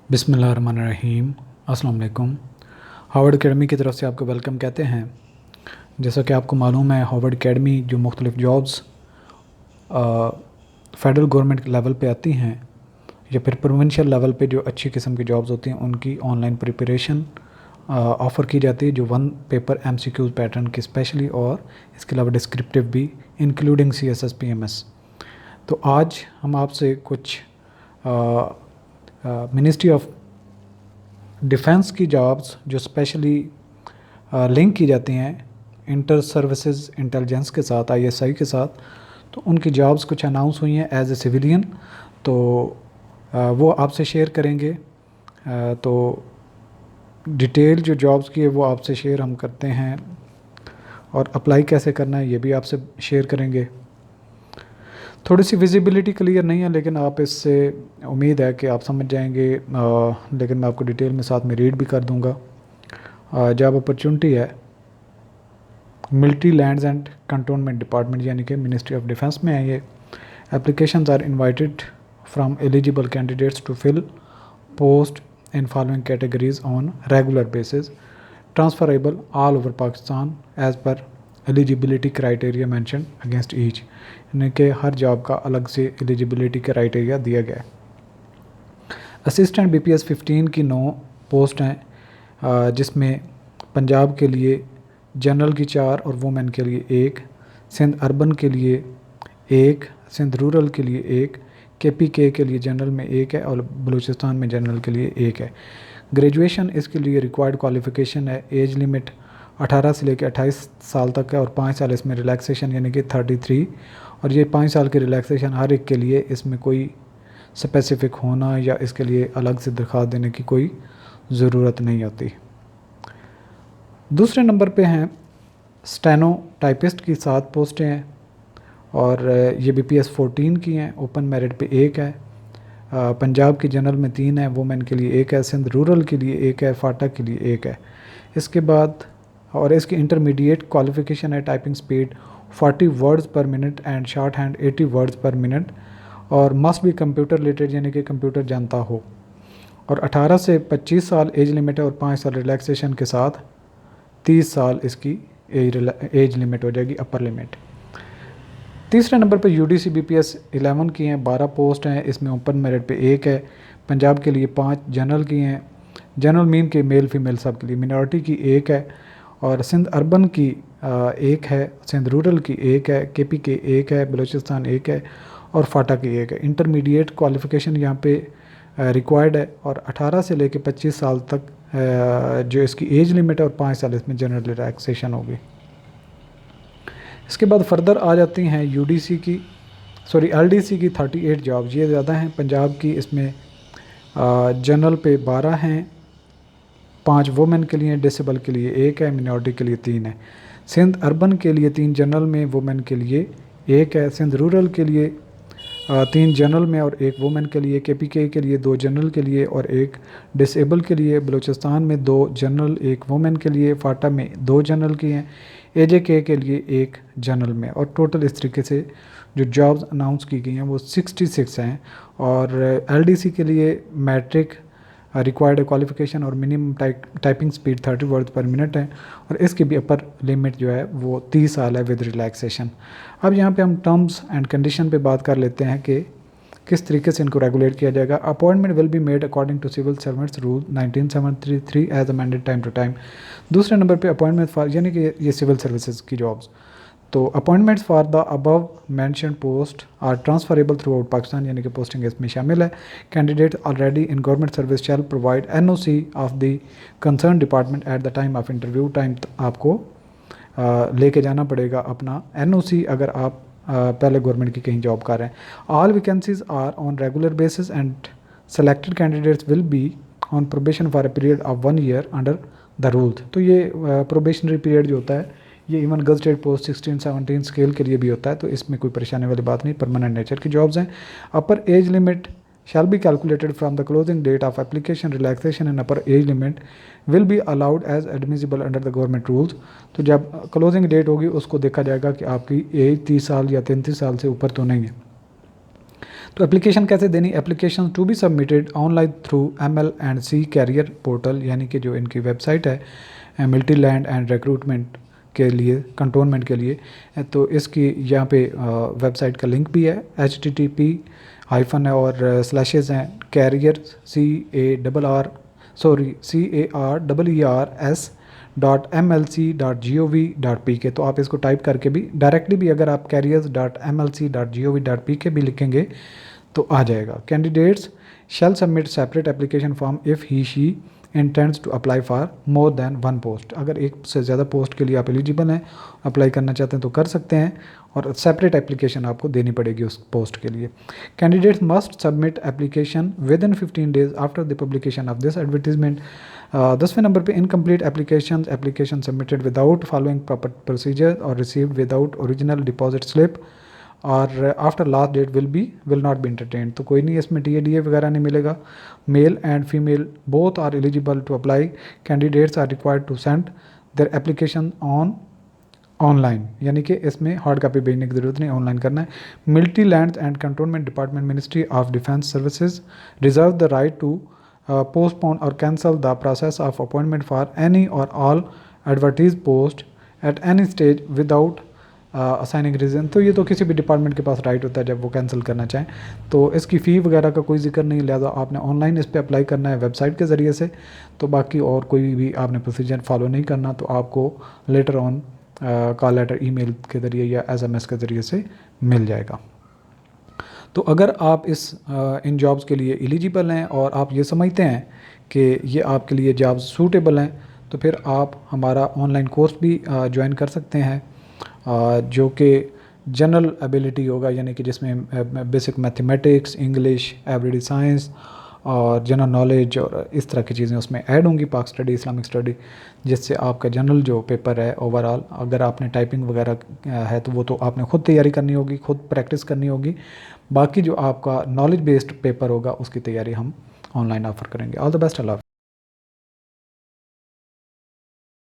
बिस्मिल्लाहिर्रहमानिर्रहीम। अस्सलाम वालेकुम। हार्वर्ड एकेडमी की तरफ से आपको वेलकम कहते हैं। जैसा कि आपको मालूम है, हार्वर्ड एकेडमी जो मुख्तलिफ़ जॉब्स फ़ेडरल गवर्नमेंट लेवल पे आती हैं या फिर प्रोविंशियल लेवल पे जो अच्छी किस्म की जॉब्स होती हैं उनकी ऑनलाइन प्रिपरेशन ऑफ़र की जाती है, जो वन पेपर एमसीक्यूज़ पैटर्न की स्पेशली, और इसके अलावा डिस्क्रिप्टिव भी इंक्लूडिंग सीएसएस पीएमएस। तो आज हम आपसे कुछ मिनिस्ट्री ऑफ डिफेंस की जॉब्स जो स्पेशली लिंक की जाती हैं इंटर सर्विसेज इंटेलिजेंस के साथ, आईएसआई के साथ, तो उनकी जॉब्स कुछ अनाउंस हुई हैं एज ए सिविलियन, तो वो आपसे शेयर करेंगे। तो डिटेल जो जॉब्स की है वो आपसे शेयर हम करते हैं, और अप्लाई कैसे करना है ये भी आपसे शेयर करेंगे। थोड़ी सी विजिबिलिटी क्लियर नहीं है, लेकिन आप इससे उम्मीद है कि आप समझ जाएंगे, लेकिन मैं आपको डिटेल में साथ में रीड भी कर दूंगा। जॉब अपॉर्चुनिटी है military lands and cantonment department, यानी कि मिनिस्ट्री ऑफ डिफेंस में है ये। Applications are invited from eligible candidates to fill post in following categories on regular basis, transferable all over Pakistan as per eligibility criteria mention against each, यानी कि हर job का अलग से एलिजिबिलिटी क्राइटेरिया दिया गया है। असिस्टेंट बीपीएस 15 की 9 पोस्ट हैं, जिसमें पंजाब के लिए जनरल की 4 और वुमेन के लिए 1, सिंध अर्बन के लिए 1, सिंध रूरल के लिए 1, केपीके के लिए जनरल में 1 है और बलूचिस्तान में जनरल के लिए 1 है। ग्रेजुएशन इसके लिए रिक्वायर्ड क्वालिफ़िकेशन है, एज लिमिट 18 से लेकर 28 साल तक है और 5 साल इसमें रिलैक्सेशन यानी कि 33, और ये 5 साल की रिलैक्सेशन हर एक के लिए, इसमें कोई स्पेसिफ़िक होना या इसके लिए अलग से दरख्वास्त देने की कोई ज़रूरत नहीं होती। दूसरे नंबर पे हैं स्टेनो टाइपिस्ट की 7 पोस्टें हैं, और ये बीपीएस 14 की हैं। ओपन मेरिट पे 1 है। पंजाब की जनरल में 3 है, वुमेन के लिए 1 है, सिंध रूरल के लिए 1 है, फाटा के लिए 1 है। इसके बाद और इसकी इंटरमीडिएट क्वालिफ़िकेशन है टाइपिंग स्पीड 40 वर्ड्स पर minute and short hand 80 words पर मिनट, और मस्ट भी कंप्यूटर रिलेटेड यानी कि कंप्यूटर जानता हो, और 18 से 25 साल एज लिमिट है और 5 साल रिलैक्सेशन के साथ 30 साल इसकी एज लिमिट हो जाएगी, अपर लिमिट। तीसरे नंबर पर यूडीसी बीपीएस 11 की हैं, 12 पोस्ट हैं, इसमें ओपन मेरिट पे 1 है। पंजाब के लिए 5 जनरल की हैं, जनरल मीन के मेल फीमेल सब के लिए। मिनॉरिटी की 1 है, और सिंध अर्बन की 1 है, सिंध रूरल की 1 है, केपी के 1 है, बलूचिस्तान 1 है और फाटा की 1 है। इंटरमीडिएट क्वालिफ़िकेशन यहाँ पे रिक्वायर्ड है, और 18 से लेकर 25 साल तक जो इसकी एज लिमिट है, और 5 साल इसमें जनरल रिलैक्सेशन होगी। इसके बाद फर्दर आ जाती हैं यूडीसी की एलडीसी की 38 जॉब्स, ये ज़्यादा हैं। पंजाब की इसमें जनरल पे 12 हैं, 5 वुमेन के लिए, डिसेबल के लिए 1 है, मिनॉरिटी के लिए 3 है। सिंध अर्बन के लिए 3 जनरल में, वुमेन के लिए 1 है। सिंध रूरल के लिए 3 जनरल में और 1 वुमेन के लिए। केपीके के लिए 2 जनरल के लिए और 1 डिसेबल के लिए। बलूचिस्तान में 2 जनरल 1 वुमेन के लिए। फाटा में 2 जनरल की हैं। एजेके के लिए 1 जनरल में। और टोटल इस तरीके से जो जॉब्स अनाउंस की गई हैं वो 66 हैं। और एलडीसी के लिए मैट्रिक रिक्वायर्ड क्वालिफ़िकेशन और मिनिमम टाइपिंग स्पीड 30 वर्ड पर मिनट है, और इसकी भी अपर लिमिट जो है वो 30 साल है विद रिलैक्सेशन। अब यहाँ पे हम टर्म्स एंड कंडीशन पे बात कर लेते हैं कि किस तरीके से इनको रेगुलेट किया जाएगा। Appointment will be made according to civil servants rule 1973 as amended time to time. दूसरे नंबर पे अपॉइंटमेंट फॉर, यानी कि ये सिविल सर्विसेज की जॉब्स, तो appointments for the above mention post are transferable throughout Pakistan, यानी कि पोस्टिंग इसमें शामिल है। Candidate already in government service shall provide NOC of the concern department at the time of interview. Time आपको लेके जाना पड़ेगा अपना एनओसी अगर आप पहले गवर्नमेंट की कहीं जॉब कर रहे हैं। All vacancies are on regular basis and selected candidates will be on probation for a period of 1 year under the rules. तो ये प्रोबेशनरी पीरियड जो होता है ये इवन गजटेड पोस्ट 16-17 स्केल के लिए भी होता है, तो इसमें कोई परेशानी वाली बात नहीं, परमानेंट नेचर की जॉब्स हैं। अपर age limit shall be calculated from the closing date of application. Relaxation in upper age limit will be allowed as admissible under the government rules. तो जब क्लोजिंग डेट होगी उसको देखा जाएगा कि आपकी एज 30 साल या 33 साल से ऊपर तो नहीं है। तो एप्लीकेशन कैसे देनी, application to be submitted online through ML&C career portal, यानी कि जो इनकी वेबसाइट है मल्टी लैंड एंड रिक्रूटमेंट के लिए, कंटोनमेंट के लिए। तो इसकी यहाँ पे वेबसाइट का लिंक भी है, HTTP हाइफन है और स्लैशेस हैं कैरियर CARERS.MLC.gov.pk। तो आप इसको टाइप करके भी डायरेक्टली भी अगर आप careers.mlc.gov.pk भी लिखेंगे तो आ जाएगा। Candidates shall submit separate application form if he she intends to apply for more than one post. अगर एक से ज़्यादा पोस्ट के लिए आप एलिजिबल हैं, अप्लाई करना चाहते हैं तो कर सकते हैं, और सेपरेट एप्लीकेशन आपको देनी पड़ेगी उस पोस्ट के लिए। Candidates must submit application within 15 days after the publication of this advertisement. 10वें नंबर पे incomplete application submitted without following proper procedure और received without original deposit slip और after last date will not be entertain. तो कोई नहीं, इसमें DA वगैरह नहीं मिलेगा। Male and female both are eligible to apply. Candidates are required to send their application online, यानी कि इसमें हार्ड कॉपी भेजने की ज़रूरत नहीं, ऑनलाइन करना है। Military lands and cantonment department, ministry of defence services reserve the right to postpone or cancel the process of appointment for any or all advertised post at any stage without assigning reason. तो ये तो किसी भी department के पास right होता है जब वो कैंसिल करना चाहें। तो इसकी फ़ी वगैरह का कोई जिक्र नहीं, लिहाजा आपने ऑनलाइन इस पर अप्लाई करना है वेबसाइट के ज़रिए से। तो बाकी और कोई भी आपने प्रोसीजर फॉलो नहीं करना, तो आपको letter on call letter email के ज़रिए या SMS के ज़रिए से मिल जाएगा। तो अगर आप इन जॉब्स के लिए एलिजिबल हैं और आप ये समझते हैं कि ये आपके लिए जॉब्स सूटेबल हैं, तो फिर आप हमारा ऑनलाइन कोर्स भी ज्वाइन कर सकते हैं, जो कि जनरल एबिलिटी होगा, यानी कि जिसमें basic mathematics, English, everyday science और जनरल नॉलेज और इस तरह की चीज़ें उसमें ऐड होंगी, पाक स्टडी, इस्लामिक स्टडी, जिससे आपका जनरल जो पेपर है ओवरऑल, अगर आपने टाइपिंग वगैरह है तो वो तो आपने ख़ुद तैयारी करनी होगी, ख़ुद प्रैक्टिस करनी होगी। बाकी जो आपका नॉलेज बेस्ड पेपर होगा उसकी तैयारी हम ऑनलाइन ऑफ़र करेंगे। All the best, Allah.